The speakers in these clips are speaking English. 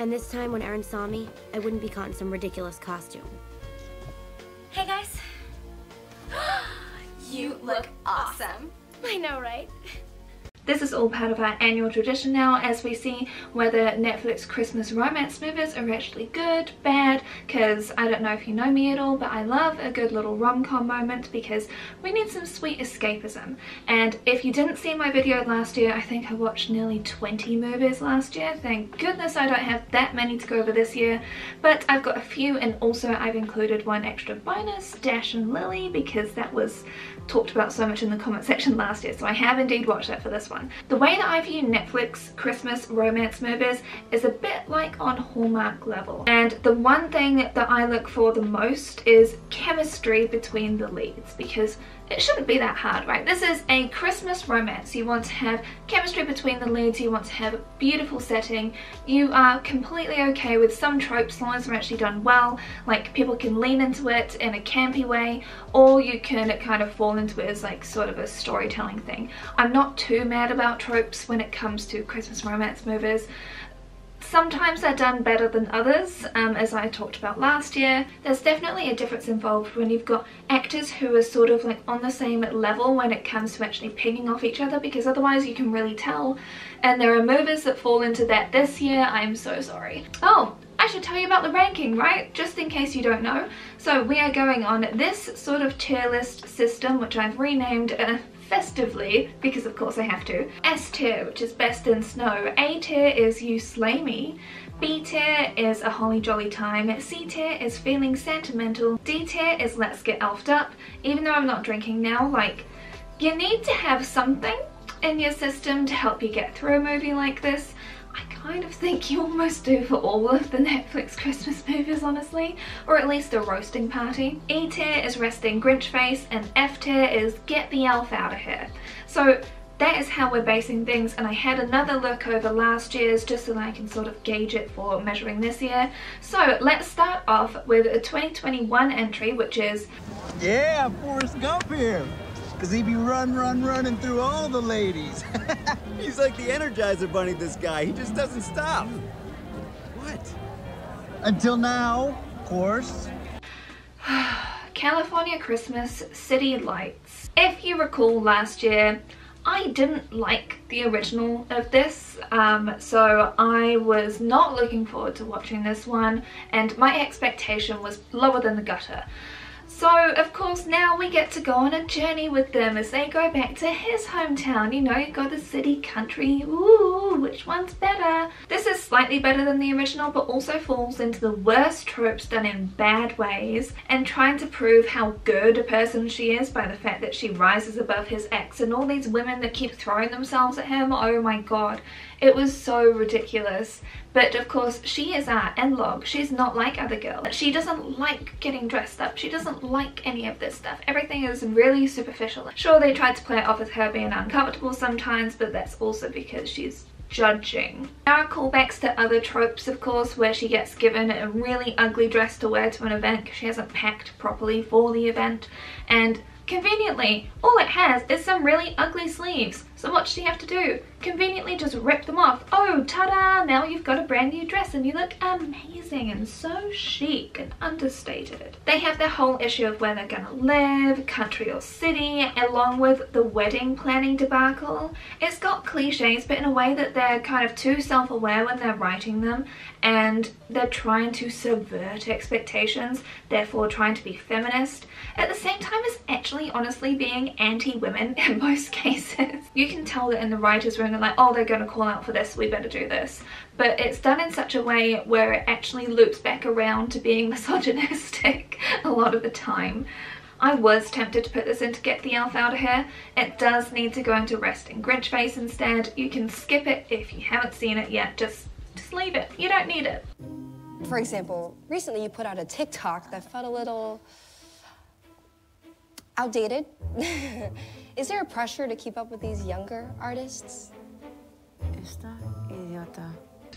And this time when Aaron saw me, I wouldn't be caught in some ridiculous costume. Hey guys. You look awesome. I know, right? This is all part of our annual tradition now, as we see whether Netflix Christmas romance movies are actually good, bad, because I don't know if you know me at all, but I love a good little rom-com moment because we need some sweet escapism. And if you didn't see my video last year, I think I watched nearly 20 movies last year. Thank goodness I don't have that many to go over this year, but I've got a few, and also I've included one extra bonus, Dash and Lily, because that was talked about so much in the comment section last year, so I have indeed watched that for this one. The way that I view Netflix Christmas romance movies is a bit like on Hallmark level, and the one thing that I look for the most is chemistry between the leads, because it shouldn't be that hard, right? This is a Christmas romance. You want to have chemistry between the leads, you want to have a beautiful setting, you are completely okay with some tropes as long as they're actually done well, like people can lean into it in a campy way, or you can kind of fall into it as like sort of a storytelling thing. I'm not too mad about tropes when it comes to Christmas romance movies. Sometimes they're done better than others, as I talked about last year. There's definitely a difference involved when you've got actors who are sort of like on the same level when it comes to actually pinging off each other, because otherwise you can really tell. And there are movies that fall into that this year. I'm so sorry. Oh, I should tell you about the ranking, right? Just in case you don't know. So we are going on this sort of tier list system, which I've renamed festively, because of course I have to. S tier, which is best in snow. A tier is You Slay Me. B tier is A Holly Jolly Time. C tier is Feeling Sentimental. D tier is Let's Get Elfed Up. Even though I'm not drinking now, like, you need to have something in your system to help you get through a movie like this. I kind of think you almost do for all of the Netflix Christmas movies, honestly, or at least a roasting party. E tier is Resting Grinch Face, and F tier is Get the Elf Out of Here. So that is how we're basing things, and I had another look over last year's just so that I can sort of gauge it for measuring this year. So let's start off with a 2021 entry, which is... Yeah, Forrest Gump here. Cause he be running through all the ladies. He's like the Energizer Bunny, this guy. He just doesn't stop. What? Until now, of course. California Christmas City Lights. If you recall last year, I didn't like the original of this, so I was not looking forward to watching this one, and my expectation was lower than the gutter. So, of course, now we get to go on a journey with them as they go back to his hometown. You know, you got the city, country, ooh, which one's better? This is slightly better than the original, but also falls into the worst tropes done in bad ways, and trying to prove how good a person she is by the fact that she rises above his ex and all these women that keep throwing themselves at him. Oh my god, it was so ridiculous. But of course, she is our N-log. She's not like other girls. She doesn't like getting dressed up. She doesn't like any of this stuff. Everything is really superficial. Sure, they tried to play it off as her being uncomfortable sometimes, but that's also because she's judging. There are callbacks to other tropes, of course, where she gets given a really ugly dress to wear to an event because she hasn't packed properly for the event, and conveniently, all it has is some really ugly sleeves. So what does she have to do? Conveniently just rip them off. Oh, ta-da! Now you've got a brand new dress and you look amazing and so chic and understated. They have their whole issue of where they're gonna live, country or city, along with the wedding planning debacle. It's got cliches, but in a way that they're kind of too self-aware when they're writing them, and they're trying to subvert expectations, therefore trying to be feminist, at the same time as actually honestly being anti-women in most cases. You can tell that in the writer's room they're like, oh, they're gonna call out for this, we better do this. But it's done in such a way where it actually loops back around to being misogynistic a lot of the time. I was tempted to put this in to Get the Elf Out of Here. It does need to go into Resting Grinch Face instead. You can skip it if you haven't seen it yet, just leave it. You don't need it. For example, recently you put out a TikTok that felt a little outdated. Is there a pressure to keep up with these younger artists? Esta idiota.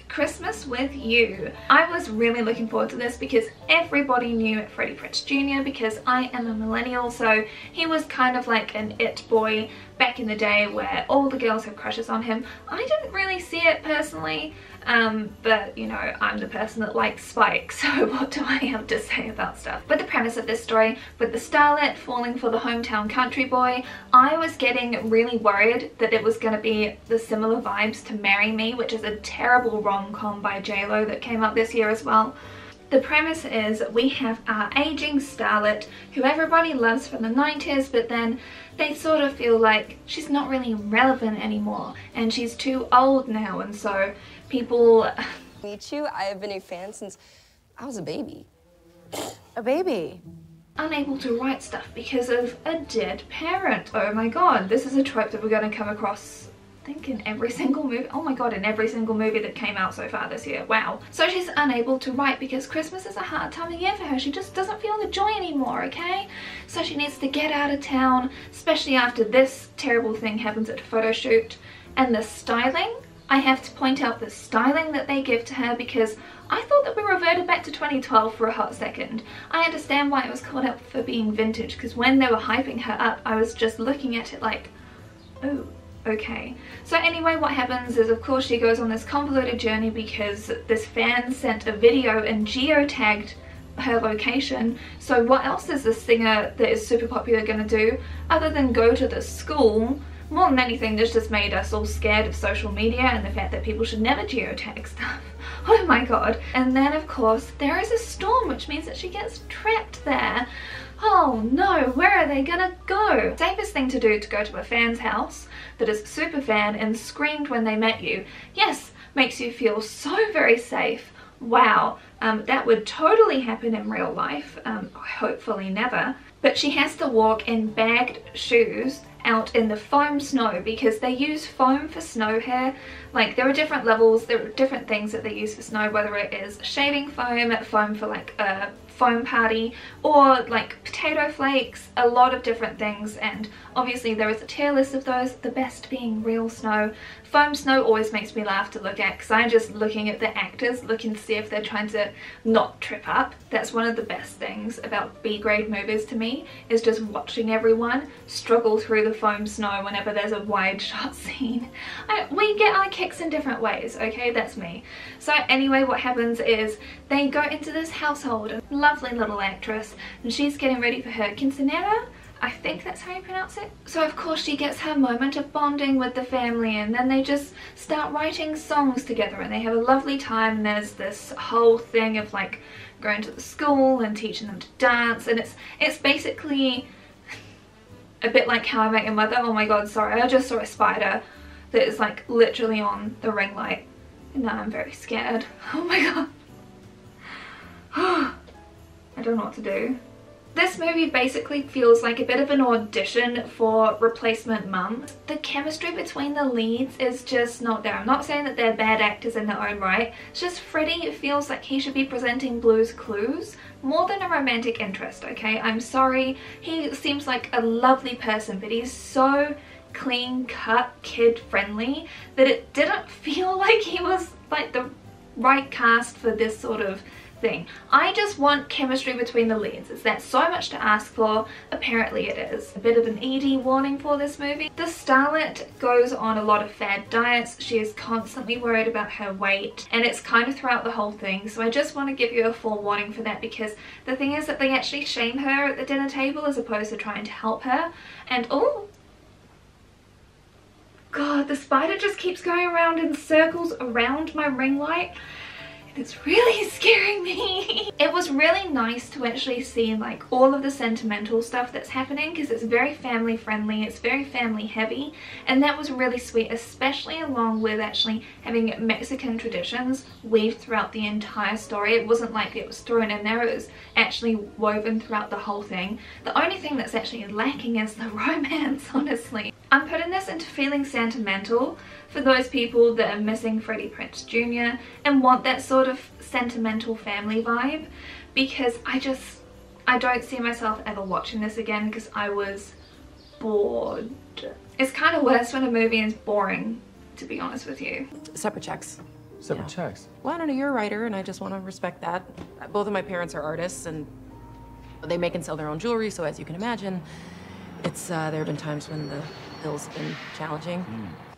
Christmas with You. I was really looking forward to this because everybody knew Freddie Prinze Jr. because I am a millennial, so he was kind of like an it boy back in the day where all the girls had crushes on him. I didn't really see it personally. But you know, I'm the person that likes spike, so what do I have to say about stuff? But the premise of this story, with the starlet falling for the hometown country boy, I was getting really worried that it was going to be the similar vibes to Marry Me, which is a terrible rom-com by J-Lo that came out this year as well. The premise is we have our aging starlet who everybody loves from the 90s, but then they sort of feel like she's not really relevant anymore and she's too old now, and so people... Meet you. I have been a fan since I was a baby. A baby? Unable to write stuff because of a dead parent. Oh my god, this is a trope that we're going to come across, I think, in every single movie. Oh my god, in every single movie that came out so far this year. Wow. So she's unable to write because Christmas is a hard time of year for her. She just doesn't feel the joy anymore, okay? So she needs to get out of town, especially after this terrible thing happens at a photo shoot. And the styling, I have to point out the styling that they give to her, because I thought that we reverted back to 2012 for a hot second. I understand why it was called out for being vintage, because when they were hyping her up, I was just looking at it like, oh, okay. So anyway, what happens is, of course, she goes on this convoluted journey because this fan sent a video and geotagged her location. So what else is this singer that is super popular going to do other than go to the school? More than anything, this just made us all scared of social media and the fact that people should never geotag stuff. Oh my god. And then, of course, there is a storm, which means that she gets trapped there. Oh no, where are they gonna go? Safest thing to do to go to a fan's house that is super fan and screamed when they met you. Yes, makes you feel so very safe. Wow, that would totally happen in real life. Hopefully never. But she has to walk in bagged shoes out in the foam snow because they use foam for snow here. Like, there are different levels, there are different things that they use for snow, whether it is shaving foam, foam for like a foam party, or like potato flakes, a lot of different things. And obviously there is a tier list of those, the best being real snow. Foam snow always makes me laugh to look at because I'm just looking at the actors, looking to see if they're trying to not trip up. That's one of the best things about B-grade movies to me, is just watching everyone struggle through the foam snow whenever there's a wide shot scene. We get our kicks in different ways, okay? That's me. So anyway, what happens is they go into this household, a lovely little actress, and she's getting ready for her quinceanera. I think that's how you pronounce it. So of course she gets her moment of bonding with the family, and then they just start writing songs together and they have a lovely time. And there's this whole thing of like going to the school and teaching them to dance, and it's basically a bit like How I Met Your Mother. Oh my god, sorry, I just saw a spider that is like literally on the ring light and now I'm very scared. Oh my god. I don't know what to do. This movie basically feels like a bit of an audition for Replacement Mum. The chemistry between the leads is just not there. I'm not saying that they're bad actors in their own right. It's just Freddie feels like he should be presenting Blue's Clues more than a romantic interest, okay? I'm sorry. He seems like a lovely person, but he's so clean-cut, kid-friendly that it didn't feel like he was like the right cast for this sort of thing. I just want chemistry between the leads. Is that so much to ask for? Apparently it is. A bit of an ED warning for this movie. The starlet goes on a lot of fad diets. She is constantly worried about her weight, and it's kind of throughout the whole thing. So I just want to give you a forewarning for that, because the thing is that they actually shame her at the dinner table as opposed to trying to help her. And oh god, the spider just keeps going around in circles around my ring light. It's really scaring me. It was really nice to actually see like all of the sentimental stuff that's happening, because it's very family friendly, it's very family heavy, and that was really sweet, especially along with actually having Mexican traditions weaved throughout the entire story. It wasn't like it was thrown in there, it was actually woven throughout the whole thing. The only thing that's actually lacking is the romance, honestly. I'm putting this into feeling sentimental for those people that are missing Freddie Prinze Jr. and want that sort of sentimental family vibe, because I don't see myself ever watching this again because I was bored. It's kind of worse when a movie is boring, to be honest with you. Separate checks. Separate checks. Well, I don't know, you're a writer and I just want to respect that. Both of my parents are artists and they make and sell their own jewelry, so as you can imagine, it's there have been times when the bills have been challenging.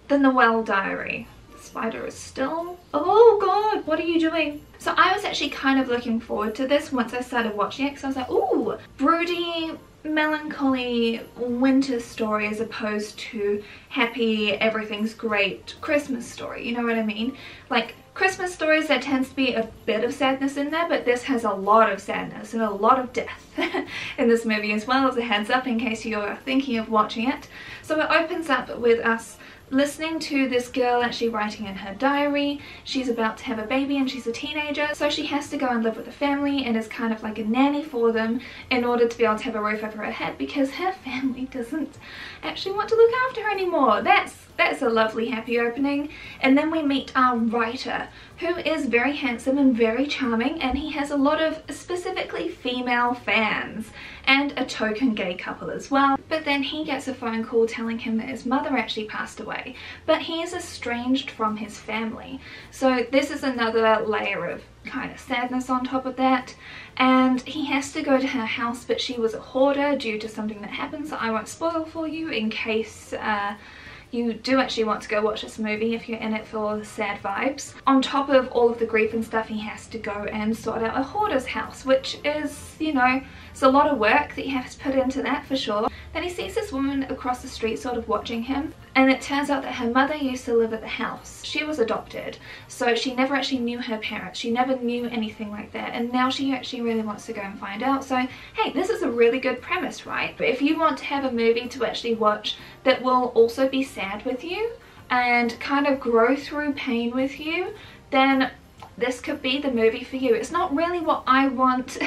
The Noel Diary. spider is still. Oh god, what are you doing? So I was actually kind of looking forward to this once I started watching it, because I was like, ooh, broody, melancholy winter story as opposed to happy, everything's great Christmas story, you know what I mean? Like Christmas stories, there tends to be a bit of sadness in there, but this has a lot of sadness and a lot of death in this movie, as well, as a heads up in case you're thinking of watching it. So it opens up with us listening to this girl actually writing in her diary. She's about to have a baby and she's a teenager, so she has to go and live with a family and is kind of like a nanny for them in order to be able to have a roof over her head, because her family doesn't actually want to look after her anymore. That's a lovely happy opening. And then we meet our writer, who is very handsome and very charming, and he has a lot of specifically female fans and a token gay couple as well. But then he gets a phone call telling him that his mother actually passed away, but he is estranged from his family. So this is another layer of kind of sadness on top of that. And he has to go to her house, but she was a hoarder due to something that happened, so I won't spoil for you in case you do actually want to go watch this movie if you're in it for all the sad vibes. On top of all of the grief and stuff, he has to go and sort out a hoarder's house, which is, you know, it's a lot of work that you have to put into that for sure. Then he sees this woman across the street sort of watching him, and it turns out that her mother used to live at the house. She was adopted, so she never actually knew her parents. She never knew anything like that, and now she actually really wants to go and find out. So hey, this is a really good premise, right? But if you want to have a movie to actually watch that will also be sad with you and kind of grow through pain with you, then this could be the movie for you. It's not really what I want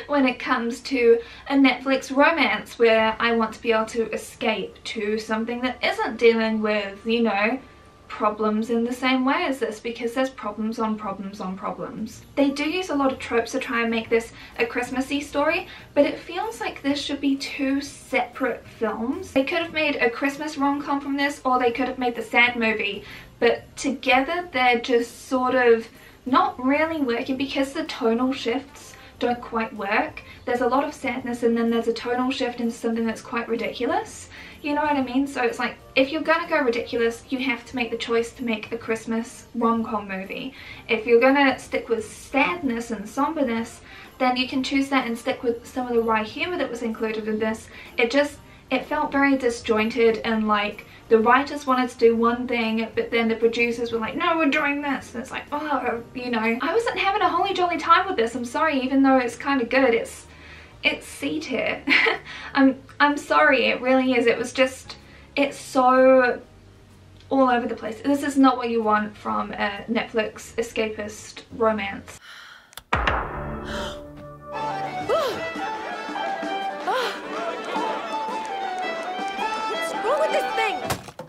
when it comes to a Netflix romance, where I want to be able to escape to something that isn't dealing with, you know, problems in the same way as this, because there's problems on problems on problems. They do use a lot of tropes to try and make this a Christmassy story, but it feels like this should be two separate films. They could have made a Christmas rom-com from this, or they could have made the sad movie, but together they're just sort of not really working, because the tonal shifts don't quite work. There's a lot of sadness and then there's a tonal shift into something that's quite ridiculous. You know what I mean? So it's like, if you're gonna go ridiculous, you have to make the choice to make a Christmas rom-com movie. If you're gonna stick with sadness and somberness, then you can choose that and stick with some of the wry humor that was included in this. It felt very disjointed, and like the writers wanted to do one thing, but then the producers were like, no, we're doing this. And it's like, oh, you know, I wasn't having a holly jolly time with this. I'm sorry, even though it's kind of good. It's C tier. I'm sorry, it really is. It was just, it's so all over the place. This is not what you want from a Netflix escapist romance.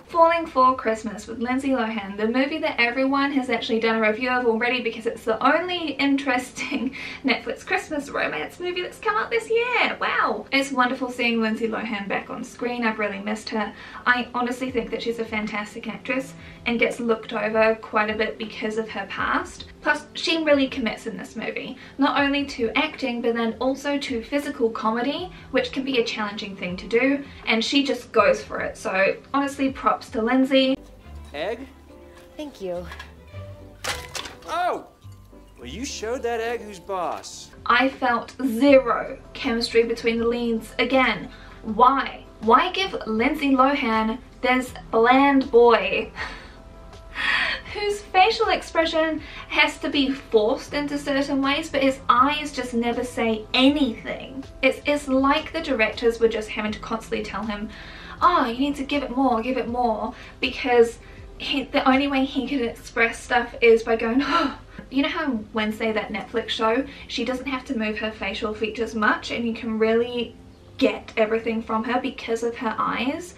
Falling for Christmas with Lindsay Lohan, the movie that everyone has actually done a review of already, because it's the only interesting Netflix Christmas romance movie that's come out this year. Wow! It's wonderful seeing Lindsay Lohan back on screen. I've really missed her. I honestly think that she's a fantastic actress and gets looked over quite a bit because of her past. Plus, she really commits in this movie, not only to acting, but then also to physical comedy, which can be a challenging thing to do, and she just goes for it. So honestly, props to Lindsay. Egg? Thank you. Oh! Well, you showed that egg who's boss. I felt zero chemistry between the leads again. Why? Why give Lindsay Lohan this bland boy whose facial expression has to be forced into certain ways, but his eyes just never say anything? It's like the directors were just having to constantly tell him, oh, you need to give it more, because the only way he can express stuff is by going, oh. You know how Wednesday, that Netflix show, she doesn't have to move her facial features much and you can really get everything from her because of her eyes?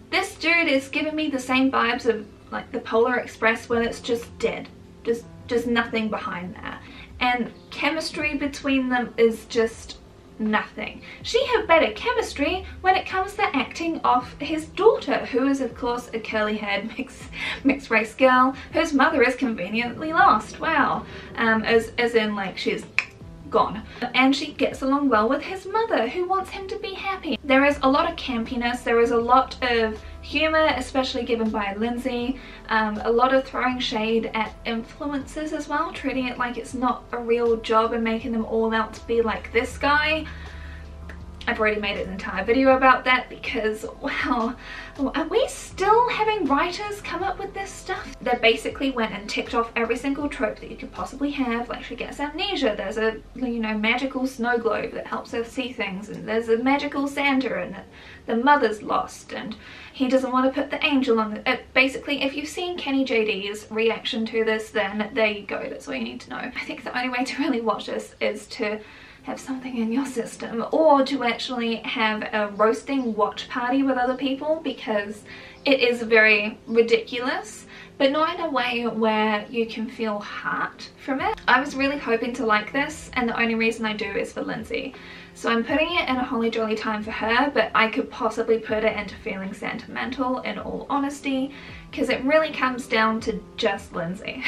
This dude is giving me the same vibes of like the Polar Express, when it's just dead, just nothing behind there, and chemistry between them is just nothing. She had better chemistry when it comes to acting off his daughter, who is of course a curly-haired mixed race girl whose mother is conveniently lost. Wow. As in like she's gone. And she gets along well with his mother, who wants him to be happy. There is a lot of campiness, there is a lot of humour, especially given by Lindsay, a lot of throwing shade at influencers as well, treating it like it's not a real job and making them all out to be like this guy. I've already made an entire video about that because, well, are we still having writers come up with this stuff? They basically went and ticked off every single trope that you could possibly have. Like, she gets amnesia, there's a, you know, magical snow globe that helps her see things, and there's a magical Santa, and the mother's lost, and he doesn't want to put the angel on the... basically, if you've seen Kenny JD's reaction to this, then there you go, that's all you need to know. I think the only way to really watch this is to have something in your system, or to actually have a roasting watch party with other people, because it is very ridiculous, but not in a way where you can feel hurt from it. I was really hoping to like this, and the only reason I do is for Lindsay. So I'm putting it in a holly jolly time for her, but I could possibly put it into feeling sentimental in all honesty, because it really comes down to just Lindsay.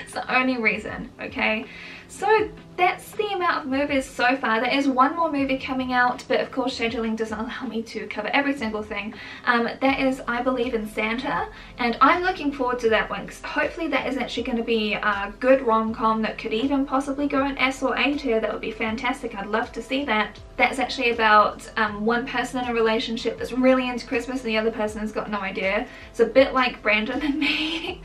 It's the only reason, okay? So that's the amount of movies so far. There is one more movie coming out, but of course scheduling doesn't allow me to cover every single thing. That is I Believe in Santa, and I'm looking forward to that one, because hopefully that is actually going to be a good rom-com that could even possibly go in S or A tier. That would be fantastic. I'd love to see that. That's actually about one person in a relationship that's really into Christmas and the other person has got no idea. It's a bit like Brandon and me.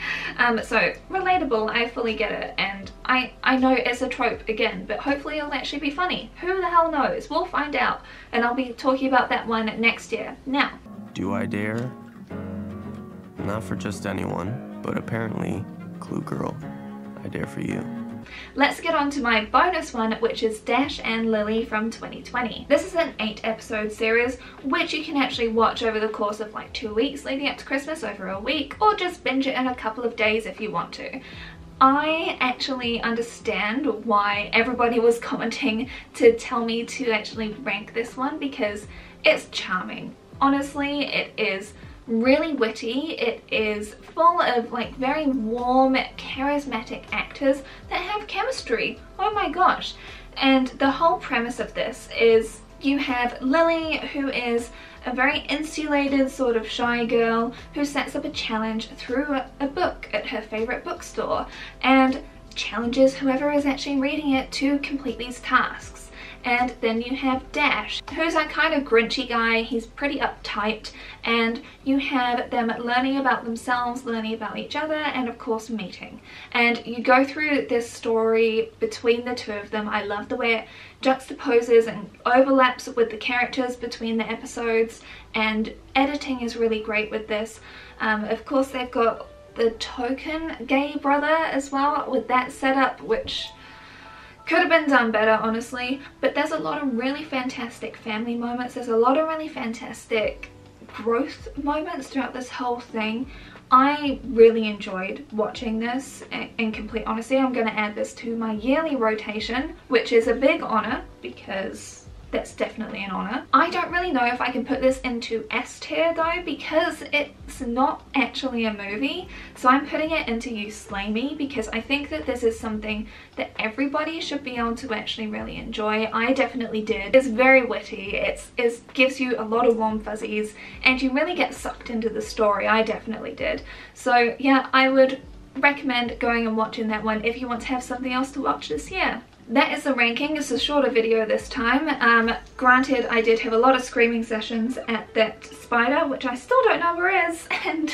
So relatable, I fully get it, and I know it's a trope again, but hopefully it'll actually be funny. Who the hell knows? We'll find out, and I'll be talking about that one next year. Now, do I dare? Not for just anyone, but apparently, Clue Girl, I dare for you. let's get on to my bonus one, which is Dash and Lily from 2020. This is an 8-episode series, which you can actually watch over the course of like 2 weeks leading up to Christmas, over a week, or just binge it in a couple of days if you want to. I actually understand why everybody was commenting to tell me to actually rank this one, because it's charming. Honestly, it is really witty. It is full of like very warm, charismatic actors that have chemistry. Oh my gosh. And the whole premise of this is you have Lily, who is a very insulated, sort of shy girl who sets up a challenge through a book at her favourite bookstore and challenges whoever is actually reading it to complete these tasks. And then you have Dash, who's a kind of grinchy guy. He's pretty uptight, and you have them learning about themselves, learning about each other, and of course meeting. And you go through this story between the two of them. I love the way it juxtaposes and overlaps with the characters between the episodes, and editing is really great with this. Of course they've got the token gay brother as well with that setup, which could have been done better, honestly. But there's a lot of really fantastic family moments. There's a lot of really fantastic growth moments throughout this whole thing. I really enjoyed watching this. In complete honesty, I'm going to add this to my yearly rotation, which is a big honour, because that's definitely an honour. I don't really know if I can put this into S tier though, because it's not actually a movie. So I'm putting it into You Slay Me, because I think that this is something that everybody should be able to actually really enjoy. I definitely did. It's very witty. It gives you a lot of warm fuzzies, and you really get sucked into the story. I definitely did. So yeah, I would recommend going and watching that one if you want to have something else to watch this year. That is the ranking. It's a shorter video this time. Granted, I did have a lot of screaming sessions at that spider, which I still don't know where is, and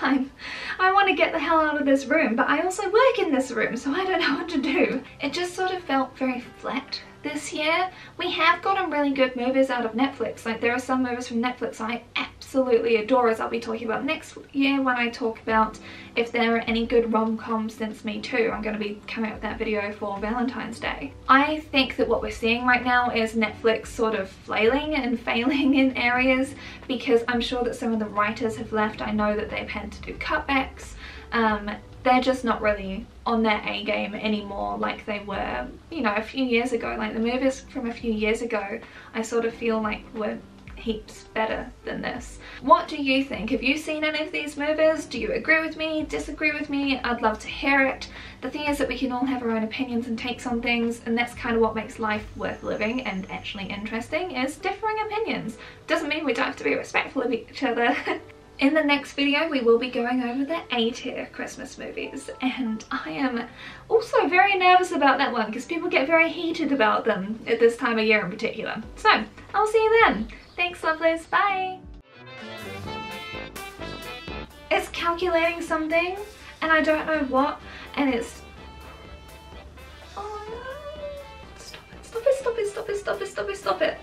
I want to get the hell out of this room, but I also work in this room, so I don't know what to do. It just sort of felt very flat this year. We have gotten really good movies out of Netflix. Like, there are some movies from Netflix I absolutely adore, as I'll be talking about next year when I talk about if there are any good rom-coms since Me Too. I'm going to be coming up with that video for Valentine's Day. I think that what we're seeing right now is Netflix sort of flailing and failing in areas, because I'm sure that some of the writers have left. I know that they've had to do cutbacks. They're just not really on their A game anymore like they were, you know, a few years ago. Like, the movies from a few years ago, I sort of feel like were heaps better than this. What do you think? Have you seen any of these movies? Do you agree with me? Disagree with me? I'd love to hear it. The thing is that we can all have our own opinions and takes on things, and that's kind of what makes life worth living and actually interesting, is differing opinions. Doesn't mean we don't have to be respectful of each other. In the next video, we will be going over the A-tier Christmas movies, and I am also very nervous about that one because people get very heated about them at this time of year in particular. So, I'll see you then. Thanks, lovelies. Bye. It's calculating something, and I don't know what, and it's... Oh no. Stop it, stop it, stop it, stop it, stop it, stop it, stop it.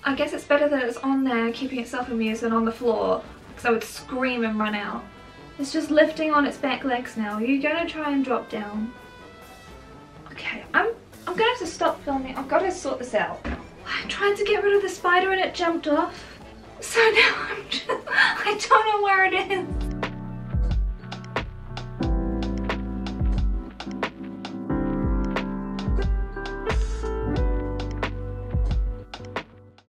I guess it's better that it's on there keeping itself amused than on the floor, because I would scream and run out. It's just lifting on its back legs now. Are you gonna try and drop down? Okay, I'm gonna have to stop filming. I've got to sort this out. I tried to get rid of the spider and it jumped off. So now I don't know where it is.